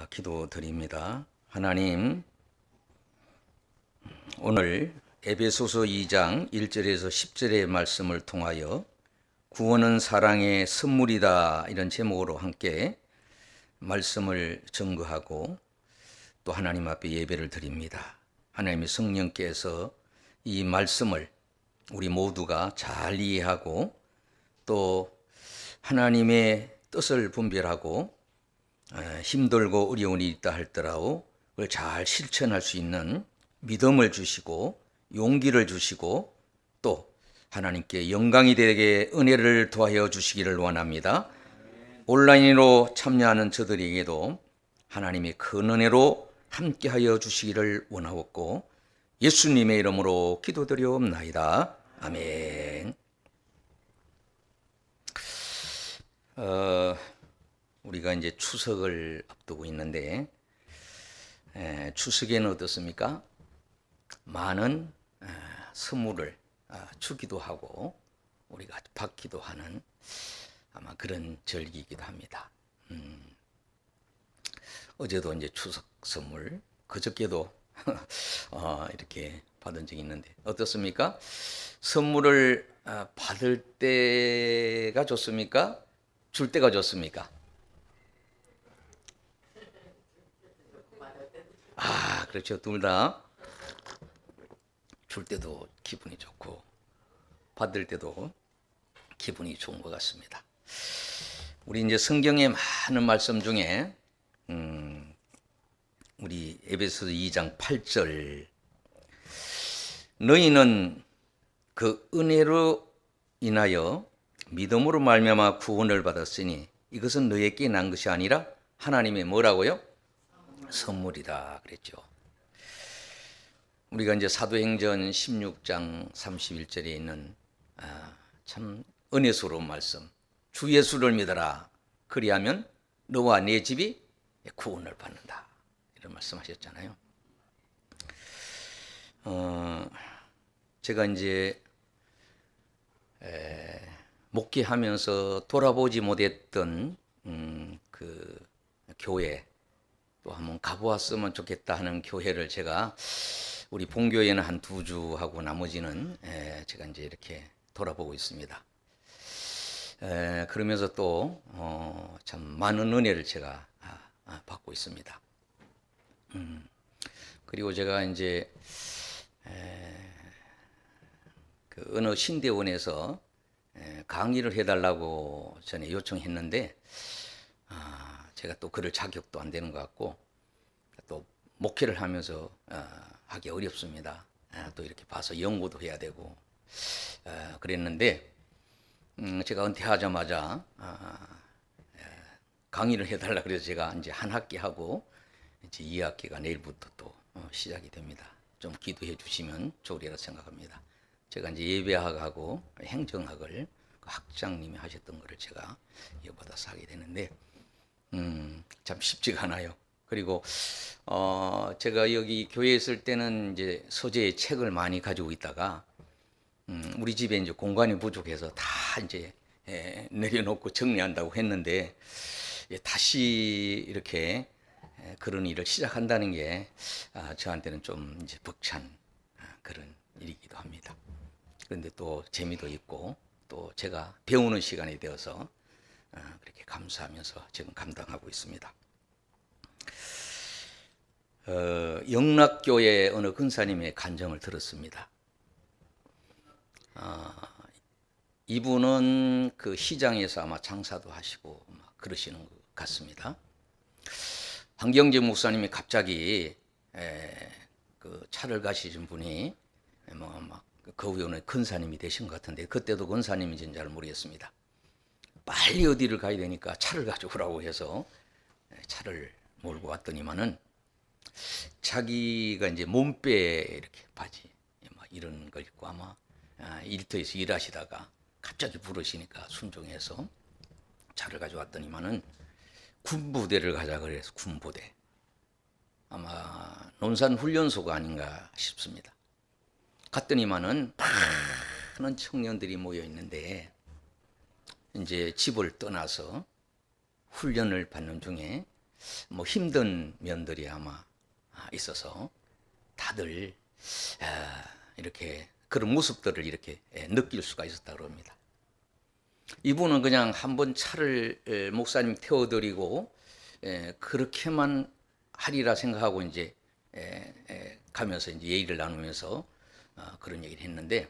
기도드립니다. 하나님, 오늘 에베소서 2장 1절에서 10절의 말씀을 통하여 구원은 사랑의 선물이다, 이런 제목으로 함께 말씀을 증거하고 또 하나님 앞에 예배를 드립니다. 하나님의 성령께서 이 말씀을 우리 모두가 잘 이해하고 또 하나님의 뜻을 분별하고 힘들고 어려운 일이 있다 할더라도 그걸 잘 실천할 수 있는 믿음을 주시고 용기를 주시고 또 하나님께 영광이 되게 은혜를 더하여 주시기를 원합니다. 온라인으로 참여하는 저들에게도 하나님의 큰 은혜로 함께하여 주시기를 원하옵고 예수님의 이름으로 기도드리옵나이다. 아멘. 우리가 이제 추석을 앞두고 있는데 추석에는 어떻습니까? 많은 선물을 주기도 하고 우리가 받기도 하는 아마 그런 절기이기도 합니다. 어제도 이제 추석 선물, 그저께도 이렇게 받은 적이 있는데 어떻습니까? 선물을 받을 때가 좋습니까? 줄 때가 좋습니까? 그렇죠. 둘 다 줄 때도 기분이 좋고 받을 때도 기분이 좋은 것 같습니다. 우리 이제 성경의 많은 말씀 중에 우리 에베소서 2장 8절, 너희는 그 은혜로 인하여 믿음으로 말미암아 구원을 받았으니 이것은 너희에게 난 것이 아니라 하나님의 뭐라고요? 선물이다 그랬죠. 우리가 이제 사도행전 16장 31절에 있는 참 은혜스러운 말씀, 주 예수를 믿어라, 그리하면 너와 네 집이 구원을 받는다, 이런 말씀하셨잖아요. 제가 이제 목회하면서 돌아보지 못했던 그 교회, 또 한번 가보았으면 좋겠다 하는 교회를 제가 우리 본교회는 한 2주 하고 나머지는 제가 이제 이렇게 돌아보고 있습니다. 그러면서 또 참 많은 은혜를 제가 받고 있습니다. 그리고 제가 이제 그 어느 신대원에서 강의를 해달라고 전에 요청했는데 제가 또 그럴 자격도 안 되는 것 같고 또 목회를 하면서 하기 어렵습니다. 또 이렇게 봐서 연구도 해야 되고 그랬는데 제가 은퇴하자마자 강의를 해달라 그래서 제가 이제 한 학기 하고 이제 2학기가 내일부터 또 시작이 됩니다. 좀 기도해 주시면 좋으리라 생각합니다. 제가 이제 예배학하고 행정학을 그 학장님이 하셨던 거를 제가 이어받아서 하게 되는데 참 쉽지가 않아요. 그리고 제가 여기 교회에 있을 때는 이제 서재에 책을 많이 가지고 있다가 우리 집에 이제 공간이 부족해서 다 이제 내려놓고 정리한다고 했는데 다시 이렇게 그런 일을 시작한다는 게 저한테는 좀 이제 벅찬 그런 일이기도 합니다. 그런데 또 재미도 있고 또 제가 배우는 시간이 되어서 그렇게 감사하면서 지금 감당하고 있습니다. 영락교회 어느 근사님의 간증을 들었습니다. 이분은 그 시장에서 아마 장사도 하시고 그러시는 것 같습니다. 황경재 목사님이 갑자기 그 차를 가시신 분이 그 후에는 근사님이 되신 것 같은데 그때도 근사님인지는 잘 모르겠습니다. 빨리 어디를 가야 되니까 차를 가져오라고 해서 차를 몰고 왔더니만은 자기가 이제 몸빼 이렇게 바지 이런 걸 입고 아마 일터에서 일하시다가 갑자기 부르시니까 순종해서 차를 가져왔더니만은 군부대를 가자 그래서 군부대, 아마 논산훈련소가 아닌가 싶습니다. 갔더니만은 많은 청년들이 모여 있는데 이제 집을 떠나서 훈련을 받는 중에 뭐 힘든 면들이 아마 있어서 다들 이렇게 그런 모습들을 이렇게 느낄 수가 있었다 그럽니다. 이분은 그냥 한번 차를 목사님 태워드리고 그렇게만 하리라 생각하고 이제 가면서 이제 얘기를 나누면서 그런 얘기를 했는데,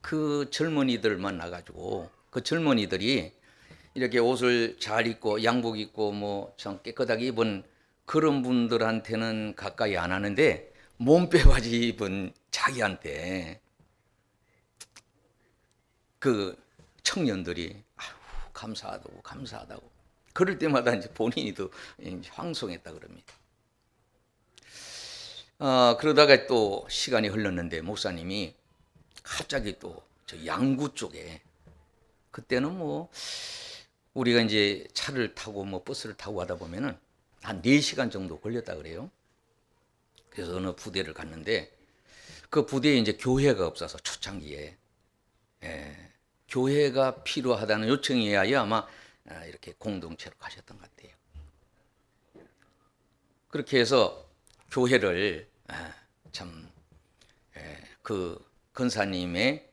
그 젊은이들 만나가지고 그 젊은이들이 이렇게 옷을 잘 입고 양복 입고 뭐 참 깨끗하게 입은 그런 분들한테는 가까이 안 하는데, 몸빼바지 입은 자기한테 그 청년들이 아유, 감사하다고 감사하다고 그럴 때마다 이제 본인이도 이제 황송했다 그럽니다. 그러다가 또 시간이 흘렀는데 목사님이 갑자기 또 저 양구 쪽에, 그때는 뭐 우리가 이제 차를 타고 뭐 버스를 타고 가다 보면은 한 4시간 정도 걸렸다 그래요. 그래서 어느 부대를 갔는데 그 부대에 이제 교회가 없어서 초창기에 교회가 필요하다는 요청에 의하여 아마 이렇게 공동체로 가셨던 것 같아요. 그렇게 해서 교회를 참 그 근사님의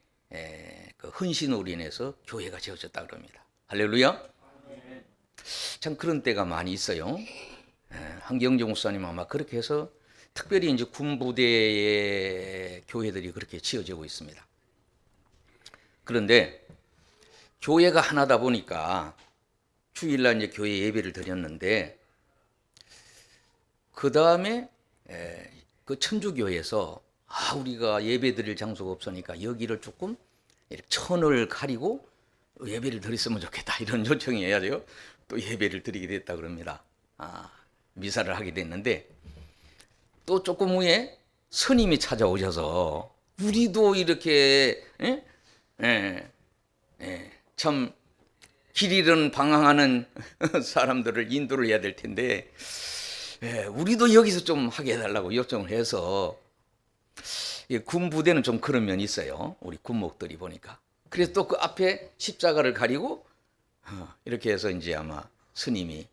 그 헌신으로 인해서 교회가 지어졌다 그럽니다. 할렐루야. 참 그런 때가 많이 있어요. 한경정 목사님 아마 그렇게 해서 특별히 이제 군부대의 교회들이 그렇게 지어지고 있습니다. 그런데 교회가 하나다 보니까 주일날 이제 교회 예배를 드렸는데, 그 다음에 그 천주교에서 우리가 예배 드릴 장소가 없으니까 여기를 조금 이렇게 천을 가리고 예배를 드렸으면 좋겠다 이런 요청이 해야죠. 또 예배를 드리게 됐다 그럽니다. 미사를 하게 됐는데, 또 조금 후에 스님이 찾아오셔서 우리도 이렇게 참 길 잃은 방황하는 사람들을 인도를 해야 될 텐데 우리도 여기서 좀 하게 해달라고 요청을 해서, 군부대는 좀 그런 면이 있어요. 우리 군목들이 보니까. 그래서 또 그 앞에 십자가를 가리고 이렇게 해서 이제 아마 스님이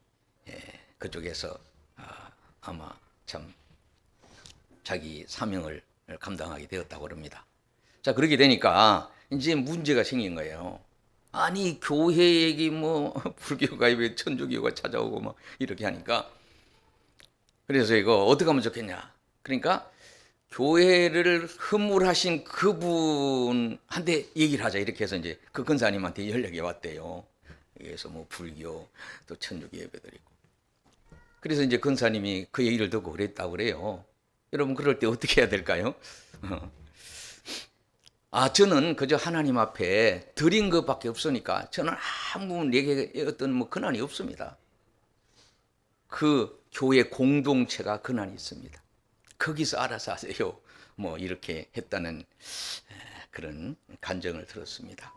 그쪽에서 아마 참 자기 사명을 감당하게 되었다고 합니다. 자, 그렇게 되니까 이제 문제가 생긴 거예요. 아니 교회에게 뭐 불교가 왜 천주교가 찾아오고 막 이렇게 하니까, 그래서 이거 어떻게 하면 좋겠냐. 그러니까 교회를 허물하신 그분한테 얘기를 하자 이렇게 해서 이제 그 근사님한테 연락이 왔대요. 그래서 뭐 불교 또 천주교 예배드리고, 그래서 이제 근사님이 그 얘기를 듣고 그랬다고 그래요. 여러분 그럴 때 어떻게 해야 될까요? 저는 그저 하나님 앞에 드린 것밖에 없으니까 저는 아무 내게 어떤 뭐 근한이 없습니다. 그 교회 공동체가 근한이 있습니다. 거기서 알아서 하세요. 뭐 이렇게 했다는 그런 간증을 들었습니다.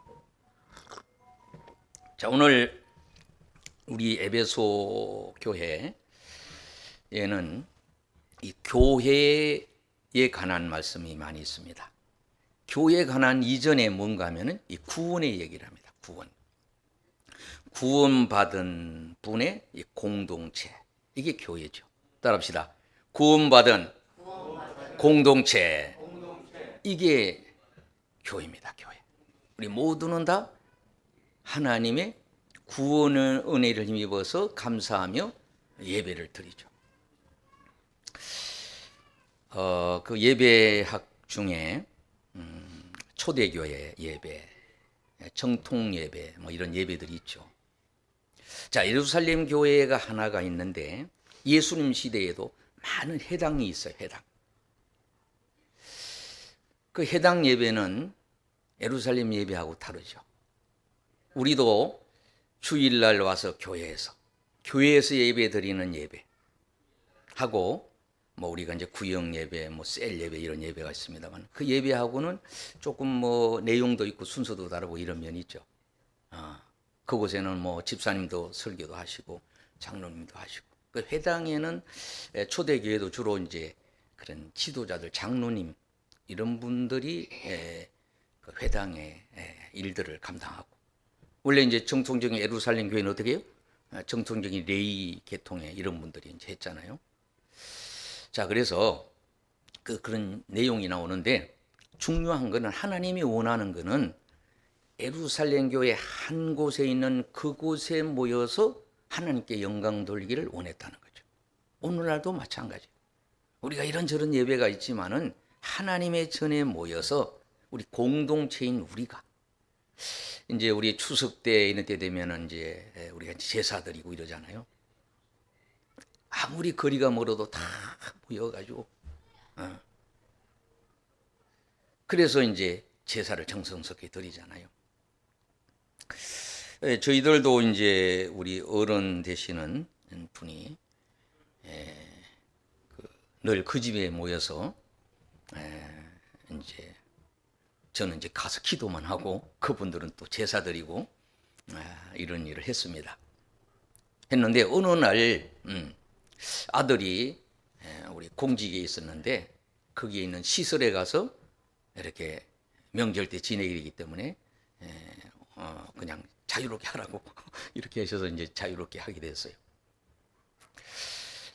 자, 오늘 우리 에베소 교회에는 이 교회에 관한 말씀이 많이 있습니다. 교회에 관한 이전에 뭔가 하면은 이 구원의 얘기를 합니다. 구원받은 분의 이 공동체, 이게 교회죠. 따라합시다. 구원받은 공동체, 이게 교회입니다. 교회. 우리 모두는 다 하나님의 구원의 은혜를 힘입어서 감사하며 예배를 드리죠. 그 예배학 중에 초대교회 예배, 정통 예배, 뭐 이런 예배들이 있죠. 자, 예루살렘 교회가 하나가 있는데 예수님 시대에도 많은 회당이 있어요. 회당. 그 회당 예배는 예루살렘 예배하고 다르죠. 우리도 주일날 와서 교회에서 예배 드리는 예배 하고, 뭐 우리가 이제 구역 예배, 뭐 셀 예배 이런 예배가 있습니다만, 그 예배하고는 조금 뭐 내용도 있고 순서도 다르고 이런 면이 있죠. 그곳에는 뭐 집사님도 설교도 하시고 장로님도 하시고, 그 회당에는 초대교회도 주로 이제 그런 지도자들, 장로님 이런 분들이 그 회당의 일들을 감당하고, 원래 이제 정통적인 예루살렘 교회는 어떻게 해요? 정통적인 레이 계통의 이런 분들이 이제 했잖아요. 자, 그래서 그런 내용이 나오는데 중요한 거는 하나님이 원하는 거는 예루살렘 교회 한 곳에 있는 그곳에 모여서 하나님께 영광 돌리기를 원했다는 거죠. 오늘날도 마찬가지. 우리가 이런저런 예배가 있지만은 하나님의 전에 모여서 우리 공동체인 우리가 이제 우리 추석 때 이런 때 되면은 이제 우리가 제사 드리고 이러잖아요. 아무리 거리가 멀어도 다 모여가지고 그래서 이제 제사를 정성스럽게 드리잖아요. 저희들도 이제 우리 어른 되시는 분이 늘 그 집에 모여서 이제 저는 이제 가서 기도만 하고 그분들은 또 제사 드리고 이런 일을 했습니다. 했는데 어느 날 아들이 우리 공직에 있었는데 거기에 있는 시설에 가서 이렇게 명절 때 지내기 때문에 그냥 자유롭게 하라고 이렇게 하셔서 이제 자유롭게 하게 됐어요.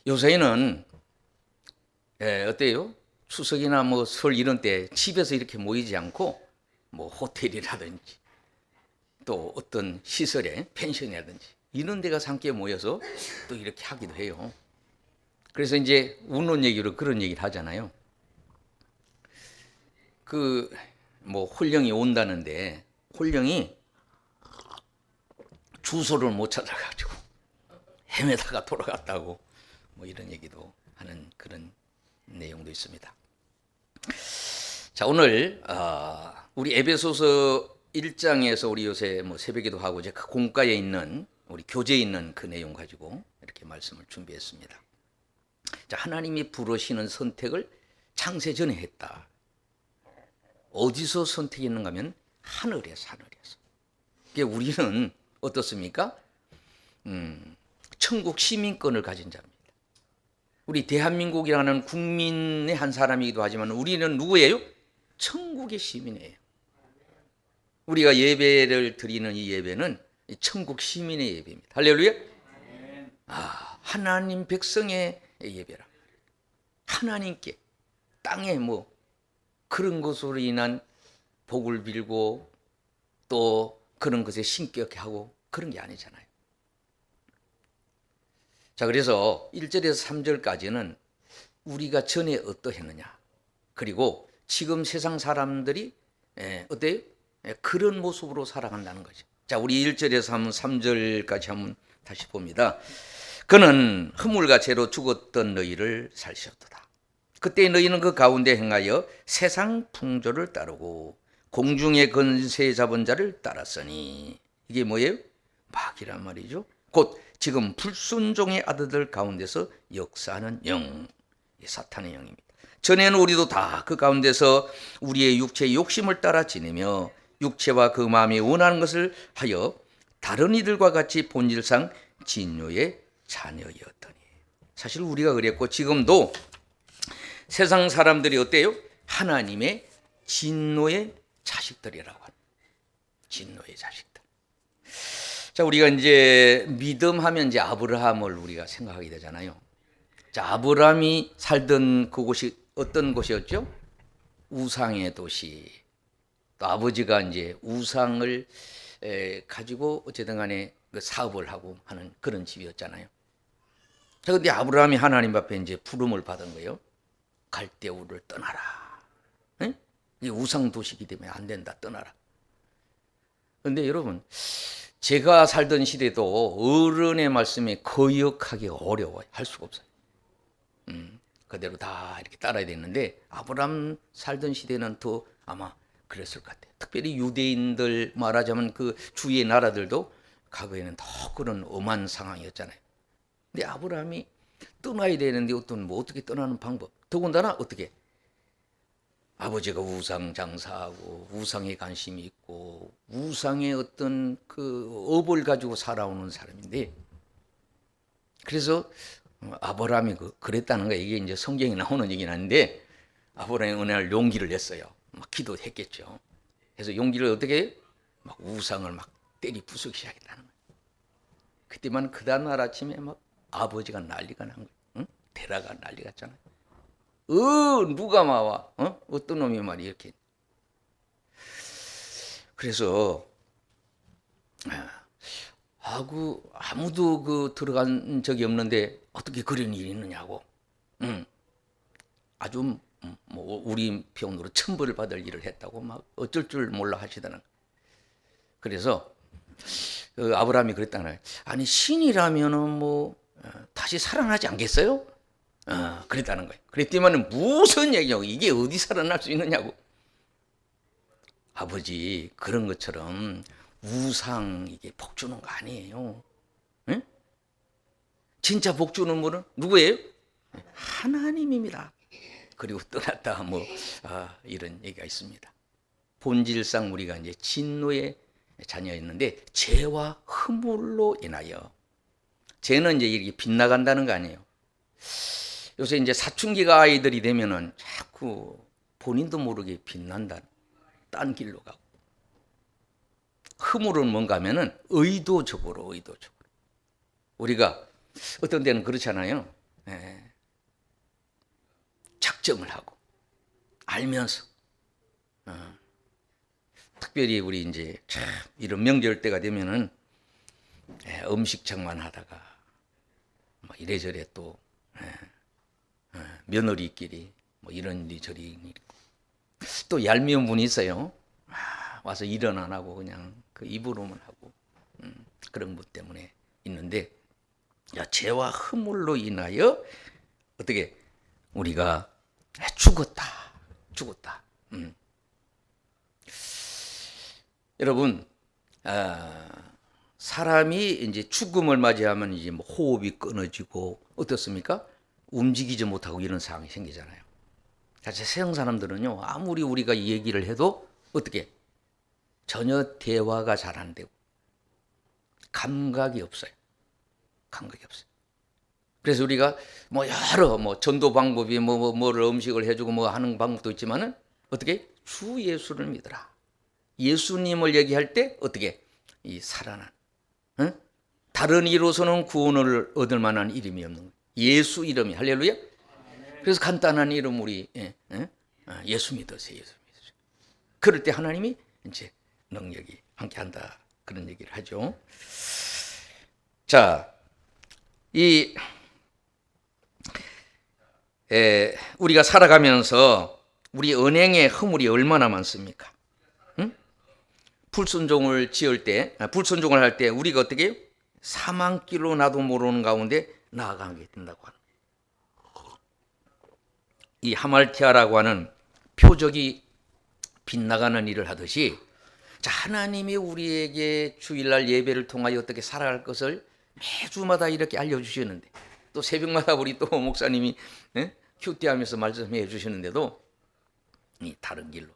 요새는 어때요? 추석이나 뭐 설 이런 때 집에서 이렇게 모이지 않고 뭐 호텔이라든지 또 어떤 시설에 펜션이라든지 이런 데 가서 함께 모여서 또 이렇게 하기도 해요. 그래서 이제 웃는 얘기로 그런 얘기를 하잖아요. 뭐 홀령이 온다는데 홀령이 주소를 못 찾아가지고 헤매다가 돌아갔다고 뭐 이런 얘기도 하는 그런 내용도 있습니다. 자, 오늘 우리 에베소서 1장에서 우리 요새 뭐 새벽기도 하고 이제 그 공가에 있는 우리 교재에 있는 그 내용 가지고 이렇게 말씀을 준비했습니다. 자, 하나님이 부르시는 선택을 창세 전에 했다. 어디서 선택했는가 하면 하늘에서. 그러니까 우리는 어떻습니까? 천국 시민권을 가진 자입니다. 우리 대한민국이라는 국민의 한 사람이기도 하지만 우리는 누구예요? 천국의 시민이에요. 우리가 예배를 드리는 이 예배는 천국 시민의 예배입니다. 할렐루야. 하나님 백성의 예배라. 하나님께 땅에 뭐 그런 것으로 인한 복을 빌고 또 그런 것에 신격하고 그런 게 아니잖아요. 자, 그래서 1절에서 3절까지는 우리가 전에 어떠했느냐, 그리고 지금 세상 사람들이 어때요? 그런 모습으로 살아간다는 거죠. 자, 우리 1절에서 한번 3절까지 한번 다시 봅니다. 그는 허물과 죄로 죽었던 너희를 살셨도다. 그때 너희는 그 가운데 행하여 세상 풍조를 따르고 공중의 권세 잡은 자를 따랐으니, 이게 뭐예요? 마귀란 말이죠. 곧 지금 불순종의 아들들 가운데서 역사하는 영, 사탄의 영입니다. 전에는 우리도 다 그 가운데서 우리의 육체의 욕심을 따라 지내며 육체와 그 마음이 원하는 것을 하여 다른 이들과 같이 본질상 진노의 자녀였더니. 사실 우리가 그랬고 지금도 세상 사람들이 어때요? 하나님의 진노의 자식들이라고 합니다. 진노의 자식들. 자, 우리가 이제 믿음하면 이제 아브라함을 우리가 생각하게 되잖아요. 자, 아브라함이 살던 그곳이 어떤 곳이었죠? 우상의 도시. 또 아버지가 이제 우상을 가지고 어쨌든 간에 그 사업을 하고 하는 그런 집이었잖아요. 자, 근데 아브라함이 하나님 앞에 이제 부름을 받은 거예요. 갈대우를 떠나라. 에? 이게 우상 도시이기 때문에 안 된다. 떠나라. 그런데 여러분, 제가 살던 시대도 어른의 말씀에 거역하기 어려워요. 할 수가 없어요. 그대로 다 이렇게 따라야 되는데 아브라함 살던 시대는 더 아마 그랬을 것 같아요. 특별히 유대인들 말하자면 그 주위의 나라들도 과거에는 더 그런 엄한 상황이었잖아요. 근데 아브라함이 떠나야 되는데 어떻게 떠나는 방법? 더군다나 어떻게? 아버지가 우상 장사하고 우상에 관심이 있고 우상의 어떤 그 업을 가지고 살아오는 사람인데, 그래서 아브라함이 그랬다는 거, 이게 이제 성경에 나오는 얘기는 아닌데 아브라함이 어느 날 용기를 냈어요. 막 기도했겠죠. 그래서 용기를 어떻게 해요? 막 우상을 막 때리 부수기 시작했다는 거예요. 그때만 그 다음날 아침에 막 아버지가 난리가 난 거예요. 응? 대라가 난리 갔잖아요. 누가 와? 어떤 놈이 말이 이렇게. 그래서 아무도 그 들어간 적이 없는데 어떻게 그런 일이 있느냐고. 아주 뭐 우리 표현으로 천벌을 받을 일을 했다고 막 어쩔 줄 몰라 하시더라는 거예요. 그래서 그 아브라함이 그랬다는, 아니 신이라면은 뭐 다시 살아나지 않겠어요? 그랬다는 거예요. 그랬더니만 무슨 얘기냐고, 이게 어디 살아날 수 있느냐고. 아버지, 그런 것처럼 우상 이게 복 주는 거 아니에요. 응? 진짜 복 주는 분은 누구예요? 하나님입니다. 그리고 떠났다 뭐 이런 얘기가 있습니다. 본질상 우리가 이제 진노의 자녀였는데 죄와 허물로 인하여, 죄는 이제 이렇게 빗나간다는 거 아니에요. 요새 이제 사춘기가 아이들이 되면은 자꾸 본인도 모르게 빗난다, 딴 길로 가고. 허물은 뭔가 하면은 의도적으로 우리가 어떤 데는 그렇잖아요. 작정을 하고 알면서 특별히 우리 이제 참 이런 명절 때가 되면은 음식 장만하다가 뭐 이래저래 또 며느리끼리 뭐 이런저리 또 얄미운 분이 있어요. 와서 일은 안 하고 그냥 그 입으로만 하고 그런 것 때문에 있는데, 죄와 허물로 인하여 어떻게 우리가 죽었다. 여러분, 사람이 이제 죽음을 맞이하면 이제 뭐 호흡이 끊어지고 어떻습니까? 움직이지 못하고 이런 상황이 생기잖아요. 사실 세상 사람들은요, 아무리 우리가 이 얘기를 해도 어떻게 전혀 대화가 잘 안 되고 감각이 없어요. 그래서 우리가 뭐 여러 뭐 전도 방법이 뭐를 음식을 해주고 뭐 하는 방법도 있지만은 어떻게 주 예수를 믿어라. 예수님을 얘기할 때 어떻게 이 살아난, 다른 이로서는 구원을 얻을 만한 이름이 없는 거예요. 예수 이름이, 할렐루야. 그래서 간단한 이름 우리 예수 믿으세요. 예수 믿으세요. 그럴 때 하나님이 이제 능력이 함께한다, 그런 얘기를 하죠. 자, 우리가 살아가면서 우리 언행의 허물이 얼마나 많습니까? 불순종을 할 때 우리가 어떻게 해요? 사망길로 나도 모르는 가운데 나아가게 된다고 하는, 이 하말티아라고 하는 표적이 빗나가는 일을 하듯이, 자, 하나님이 우리에게 주일날 예배를 통하여 어떻게 살아갈 것을 매주마다 이렇게 알려주시는데, 또 새벽마다 우리 또 목사님이 큐티하면서 말씀해 주시는데도 이 다른 길로,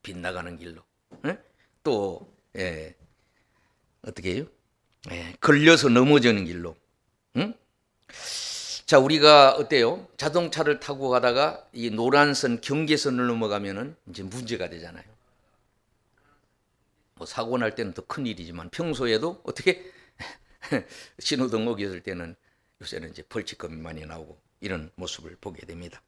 빗나가는 길로, 또 어떻게 해요? 걸려서 넘어지는 길로. 자, 우리가 어때요? 자동차를 타고 가다가 이 노란선 경계선을 넘어가면은 이제 문제가 되잖아요. 뭐 사고 날 때는 더 큰 일이지만 평소에도 어떻게 신호등 어겼을 때는 요새는 이제 벌칙금이 많이 나오고 이런 모습을 보게 됩니다.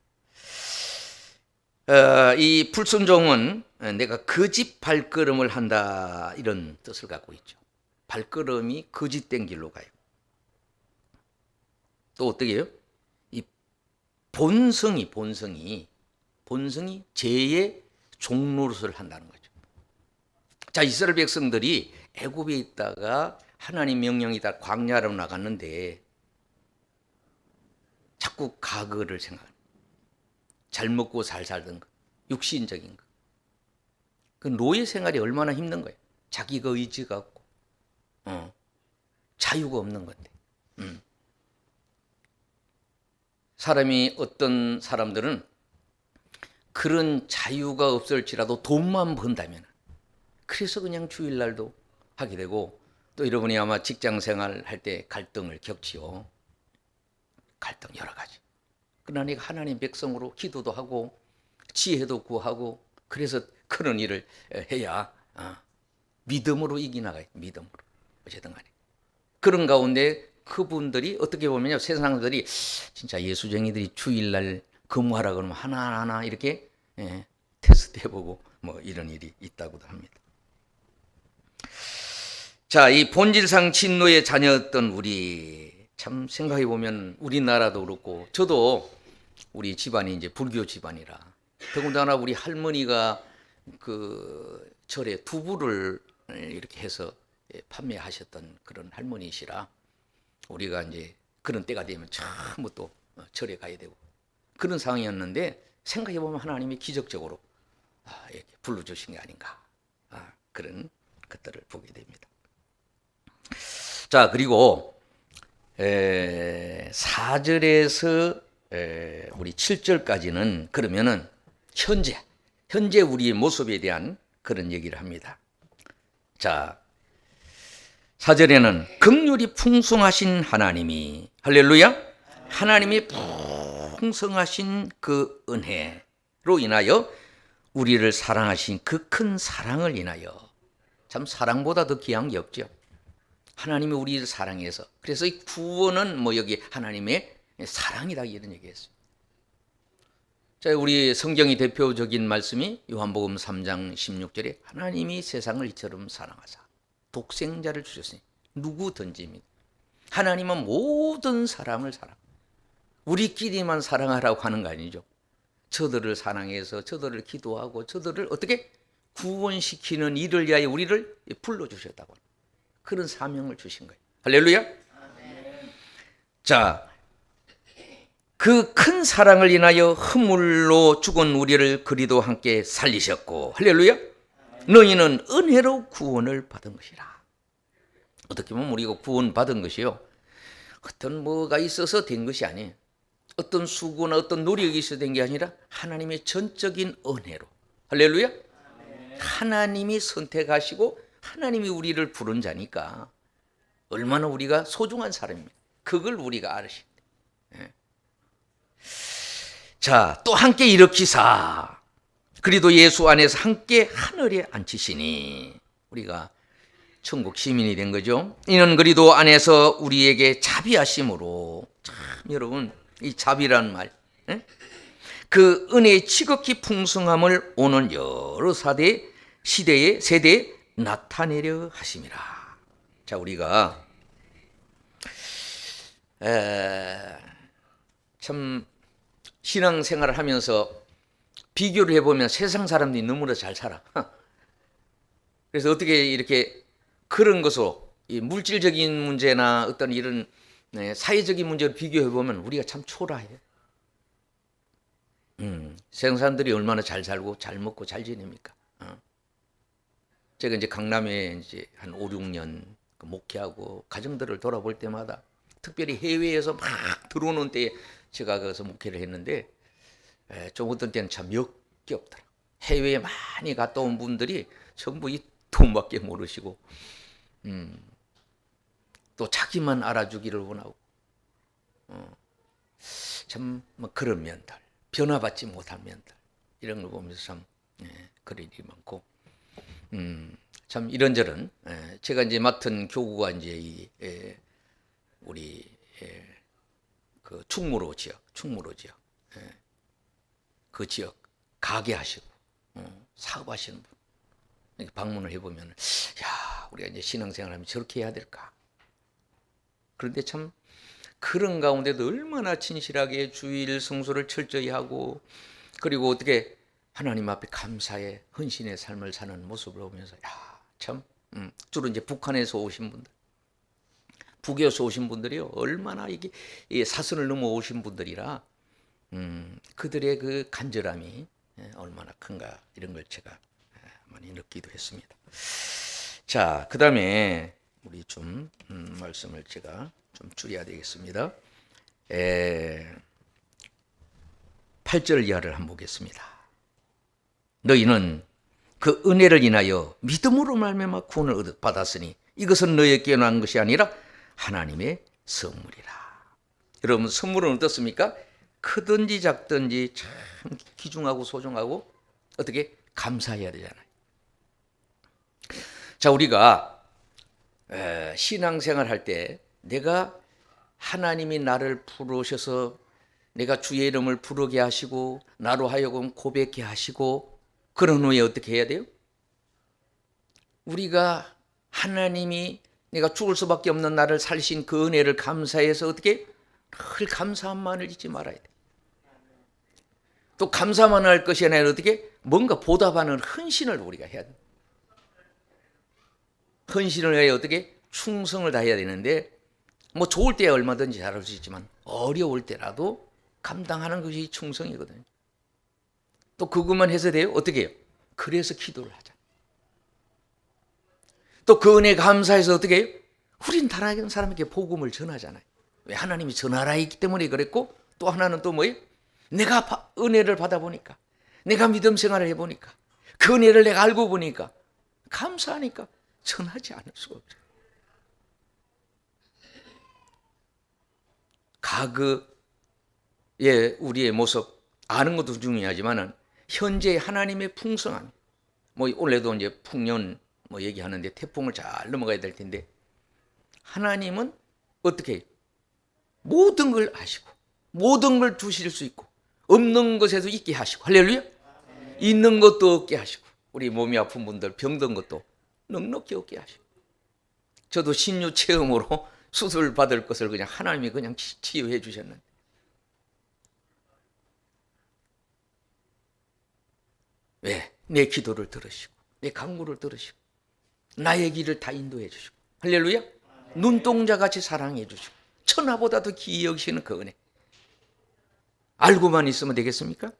이 불순종은 내가 거짓 발걸음을 한다, 이런 뜻을 갖고 있죠. 발걸음이 거짓된 길로 가요. 또 어떻게 해요? 이 본성이 죄의 종노릇을 한다는 거죠. 자, 이스라엘 백성들이 애굽에 있다가 하나님 명령이 다 광야로 나갔는데 자꾸 과거를 생각하는, 잘 먹고 잘 살던 거, 육신적인 거. 그 노예 생활이 얼마나 힘든 거예요. 자기가 의지가 없고 자유가 없는 건데. 사람이, 어떤 사람들은 그런 자유가 없을지라도 돈만 번다면 그래서 그냥 주일날도 하게 되고, 또 여러분이 아마 직장생활 할 때 갈등을 겪지요. 갈등 여러 가지. 그러나 내가 하나님 백성으로 기도도 하고 지혜도 구하고, 그래서 그런 일을 해야 믿음으로 이기나가요. 믿음으로. 어쨌든 간에 그런 가운데 그분들이 어떻게 보면요, 세상 사람들이 진짜 예수쟁이들이 주일날 근무하라 그러면 하나하나 이렇게 테스트 해보고 뭐 이런 일이 있다고도 합니다. 자, 이 본질상 진노의 자녀였던 우리, 참 생각해 보면 우리나라도 그렇고, 저도 우리 집안이 이제 불교 집안이라, 더군다나 우리 할머니가 그 절에 두부를 이렇게 해서 판매하셨던 그런 할머니시라, 우리가 이제 그런 때가 되면 전부 또 절에 가야 되고 그런 상황이었는데, 생각해 보면 하나님이 기적적으로 이렇게 불러주신 게 아닌가, 그런 것들을 보게 됩니다. 자, 그리고 4절에서 우리 7절까지는 그러면은 현재 우리의 모습에 대한 그런 얘기를 합니다. 자, 4절에는 긍휼이 풍성하신 하나님이, 할렐루야, 하나님이 풍성하신 그 은혜로 인하여 우리를 사랑하신 그 큰 사랑을 인하여, 참 사랑보다 더 귀한 게 없죠. 하나님이 우리를 사랑해서, 그래서 이 구원은 뭐 여기 하나님의 사랑이다 이런 얘기했어요. 자, 우리 성경이 대표적인 말씀이 요한복음 3장 16절에 하나님이 세상을 이처럼 사랑하사 독생자를 주셨으니 누구든지입니다. 하나님은 모든 사람을 우리끼리만 사랑하라고 하는 거 아니죠. 저들을 사랑해서 저들을 기도하고 저들을 어떻게 구원시키는 일을 위하여 우리를 불러주셨다고, 그런 사명을 주신 거예요. 할렐루야. 자, 그 큰 사랑을 인하여 허물로 죽은 우리를 그리도 함께 살리셨고, 할렐루야, 너희는 은혜로 구원을 받은 것이라. 어떻게 보면 우리가 구원받은 것이요, 어떤 뭐가 있어서 된 것이 아니에요. 어떤 수고나 어떤 노력이 있어서 된 게 아니라 하나님의 전적인 은혜로, 할렐루야, 하나님이 선택하시고 하나님이 우리를 부른 자니까 얼마나 우리가 소중한 사람입니다. 그걸 우리가 알으시는데, 자, 또 함께 일으키사 그리도 예수 안에서 함께 하늘에 앉히시니, 우리가 천국 시민이 된 거죠. 이는 그리도 안에서 우리에게 자비하심으로, 참 여러분, 이 자비라는 말, 그 은혜의 지극히 풍성함을 오는 여러 세대에 나타내려 하심이라. 자, 우리가 참 신앙생활을 하면서 비교를 해보면 세상 사람들이 너무나 잘 살아. 그래서 어떻게 이렇게 그런 것으로 이 물질적인 문제나 어떤 이런 사회적인 문제를 비교해보면 우리가 참 초라해. 세상 사람들이 얼마나 잘 살고 잘 먹고 잘 지냅니까? 제가 이제 강남에 이제 한 5, 6년 목회하고 가정들을 돌아볼 때마다, 특별히 해외에서 막 들어오는 때에 제가 가서 목회를 했는데, 좀 어떤 때는 참 역겹더라. 해외에 많이 갔다 온 분들이 전부 이 돈밖에 모르시고, 또 자기만 알아주기를 원하고, 참 뭐 그런 면들, 변화받지 못한 면들, 이런 걸 보면서 참 그런 일이 많고, 참 이런저런, 제가 이제 맡은 교구가 이제 우리 그 충무로 지역, 그 지역 가게 하시고 사업하시는 분 방문을 해보면, 야, 우리가 이제 신앙생활하면 저렇게 해야 될까? 그런데 참 그런 가운데도 얼마나 진실하게 주일 성수를 철저히 하고, 그리고 어떻게 하나님 앞에 감사의 헌신의 삶을 사는 모습을 보면서, 야, 참 주로 이제 북한에서 오신 분들, 북에서 오신 분들이요, 얼마나 이게 사선을 넘어 오신 분들이라 그들의 그 간절함이 얼마나 큰가, 이런 걸 제가 많이 느끼기도 했습니다. 자, 그 다음에 우리 좀 말씀을 제가 좀 줄여야 되겠습니다. 8절 이하를 한번 보겠습니다. 너희는 그 은혜를 인하여 믿음으로 말미암아 구원을 받았으니 이것은 너희에게 난 것이 아니라 하나님의 선물이라. 여러분, 선물은 어떻습니까? 크든지 작든지 참 귀중하고 소중하고 어떻게 감사해야 되잖아요. 자, 우리가 신앙생활 할 때 내가 하나님이 나를 부르셔서 내가 주의 이름을 부르게 하시고 나로 하여금 고백케 하시고 그런 후에 어떻게 해야 돼요? 우리가 하나님이 내가 죽을 수밖에 없는 나를 살리신 그 은혜를 감사해서 어떻게 늘 감사함만을 잊지 말아야 돼. 또 감사만 할 것이 아니라 어떻게 뭔가 보답하는 헌신을 우리가 해야 돼. 헌신을 해야 어떻게 충성을 다해야 되는데 뭐 좋을 때 얼마든지 잘할 수 있지만 어려울 때라도 감당하는 것이 충성이거든요. 또 그것만 해서 돼요? 어떻게 해요? 그래서 기도를 하자. 또 그 은혜 감사해서 어떻게 해요? 우린 다른 사람에게 복음을 전하잖아요. 왜? 하나님이 전하라 했기 때문에 그랬고 또 하나는 또 뭐예요? 내가 은혜를 받아보니까 내가 믿음 생활을 해보니까 그 은혜를 내가 알고 보니까 감사하니까 전하지 않을 수가 없어요. 과거의 우리의 모습 아는 것도 중요하지만은 현재 하나님의 풍성함, 뭐 올해도 이제 풍년 뭐 얘기하는데 태풍을 잘 넘어가야 될 텐데 하나님은 어떻게 해요? 모든 걸 아시고 모든 걸 주실 수 있고 없는 것에도 있게 하시고 할렐루야. 있는 것도 없게 하시고 우리 몸이 아픈 분들 병든 것도 넉넉히 없게 하시고 저도 신유 체험으로 수술 받을 것을 그냥 하나님이 그냥 치유해 주셨는데 왜? 내 기도를 들으시고 내 간구를 들으시고 나의 길을 다 인도해 주시고 할렐루야. 눈동자같이 사랑해 주시고 천하보다도 귀히 여기시는 그 은혜 알고만 있으면 되겠습니까?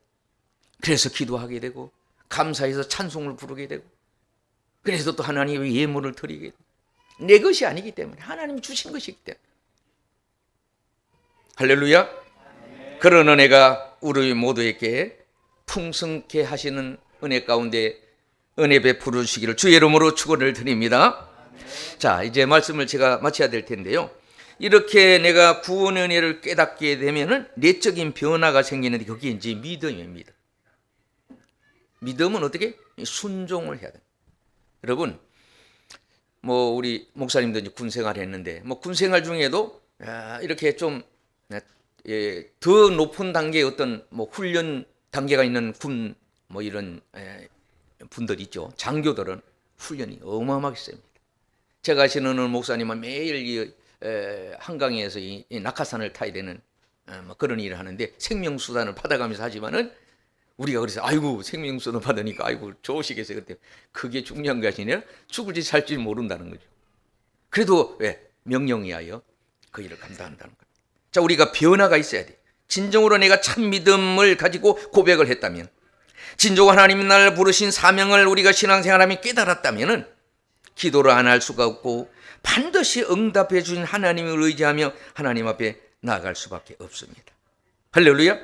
그래서 기도하게 되고 감사해서 찬송을 부르게 되고 그래서 또 하나님의 예물을 드리게 되고 내 것이 아니기 때문에 하나님이 주신 것이기 때문에 할렐루야. 그런 은혜가 우리 모두에게 풍성케 하시는 은혜 가운데 은혜 베풀어 주시기를 주의 이름으로 축원을 드립니다. 자, 이제 말씀을 제가 마쳐야 될 텐데요. 이렇게 내가 구원의 은혜를 깨닫게 되면은 내적인 변화가 생기는데 그게 이제 믿음입니다. 믿음은 어떻게? 순종을 해야 돼요. 여러분, 뭐 우리 목사님도 이제 군 생활했는데 뭐 군 생활 중에도 이렇게 좀 더 높은 단계의 어떤 뭐 훈련 단계가 있는 군 뭐 이런 분들 있죠. 장교들은 훈련이 어마어마하게 셉니다. 제가 아시는 목사님은 매일 이 한강에서 이 낙하산을 타야 되는 뭐 그런 일을 하는데 생명수단을 받아가면서 하지만은 우리가 그래서 아이고 생명수단 받으니까 아이고 좋으시겠어요. 그때 그게 중요한 것이 아니라 죽을지 살지 모른다는 거죠. 그래도 왜? 명령이하여 그 일을 감당한다는 거예요. 자, 우리가 변화가 있어야 돼. 진정으로 내가 참 믿음을 가지고 고백을 했다면 진정으로 하나님이 나를 부르신 사명을 우리가 신앙생활하며 깨달았다면 기도를 안 할 수가 없고 반드시 응답해 주신 하나님을 의지하며 하나님 앞에 나아갈 수밖에 없습니다. 할렐루야.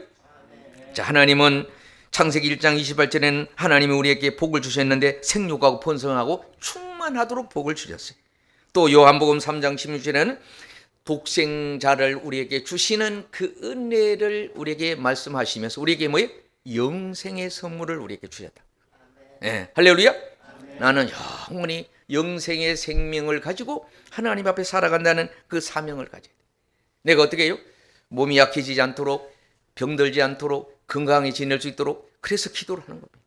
자, 하나님은 창세기 1장 28절에는 하나님이 우리에게 복을 주셨는데 생육하고 번성하고 충만하도록 복을 주셨어요. 또 요한복음 3장 16절에는 독생자를 우리에게 주시는 그 은혜를 우리에게 말씀하시면서 우리에게 뭐예요? 영생의 선물을 우리에게 주셨다. 네, 할렐루야. 나는 영원히 영생의 생명을 가지고 하나님 앞에 살아간다는 그 사명을 가져야 돼. 내가 어떻게 해요? 몸이 약해지지 않도록 병들지 않도록 건강히 지낼 수 있도록 그래서 기도를 하는 겁니다.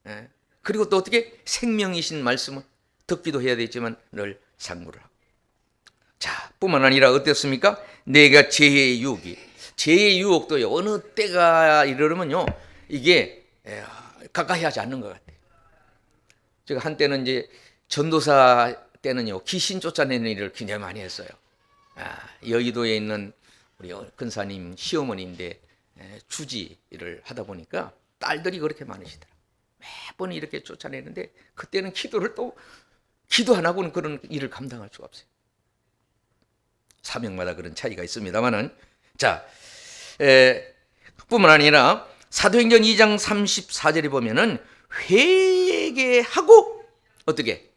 네. 그리고 또 어떻게 생명이신 말씀을 듣기도 해야 되지만 늘 상고를 하고. 자, 뿐만 아니라 어땠습니까? 내가 죄의 유혹이 죄의 유혹도 어느 때가 이르면요 이게 가까이 하지 않는 것 같아요. 제가 한때는 이제 전도사 때는요 귀신 쫓아내는 일을 굉장히 많이 했어요. 여의도에 있는 우리 근사님 시어머니인데 주지를 하다 보니까 딸들이 그렇게 많으시더라. 매번 이렇게 쫓아내는데 그때는 기도를 또 기도 안 하고는 그런 일을 감당할 수가 없어요. 사명마다 그런 차이가 있습니다만은 자, 뿐만 아니라 사도행전 2장 34절에 보면은 회개하고 어떻게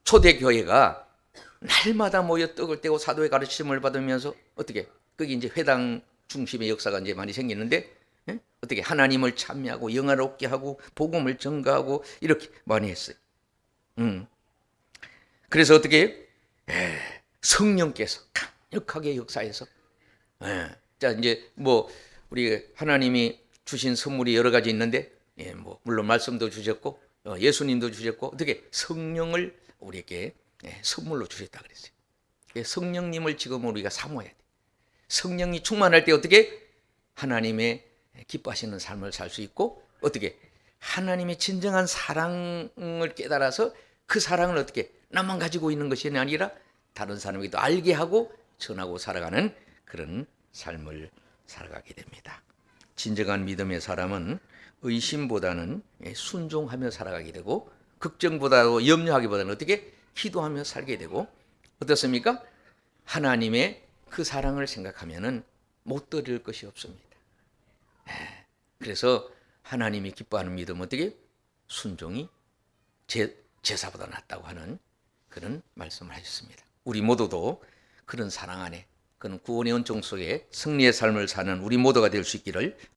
초대교회가 날마다 모여 떡을 떼고 사도의 가르침을 받으면서 어떻게 거기 이제 회당 중심의 역사가 이제 많이 생기는데 어떻게 하나님을 찬미하고 영화롭게 하고 복음을 전가하고 이렇게 많이 했어요. 그래서 어떻게 성령께서 강력하게 역사해서 자 이제 뭐 우리 하나님이 주신 선물이 여러 가지 있는데 뭐 물론 말씀도 주셨고 예수님도 주셨고 어떻게 성령을 우리에게 선물로 주셨다 그랬어요. 성령님을 지금 우리가 사모해야 돼. 성령이 충만할 때 어떻게 하나님의 기뻐하시는 삶을 살 수 있고 어떻게 하나님의 진정한 사랑을 깨달아서 그 사랑을 어떻게 나만 가지고 있는 것이 아니라 다른 사람에게도 알게 하고 전하고 살아가는 그런 삶을 살아가게 됩니다. 진정한 믿음의 사람은 의심보다는 순종하며 살아가게 되고 걱정보다도 염려하기보다는 어떻게 기도하며 살게 되고 어떻습니까? 하나님의 그 사랑을 생각하면은 못 드릴 것이 없습니다. 그래서 하나님이 기뻐하는 믿음 어떻게 순종이 제사보다 낫다고 하는 그런 말씀을 하셨습니다. 우리 모두도 그런 사랑 안에 그런 구원의 은총 속에 승리의 삶을 사는 우리 모두가 될 수 있기를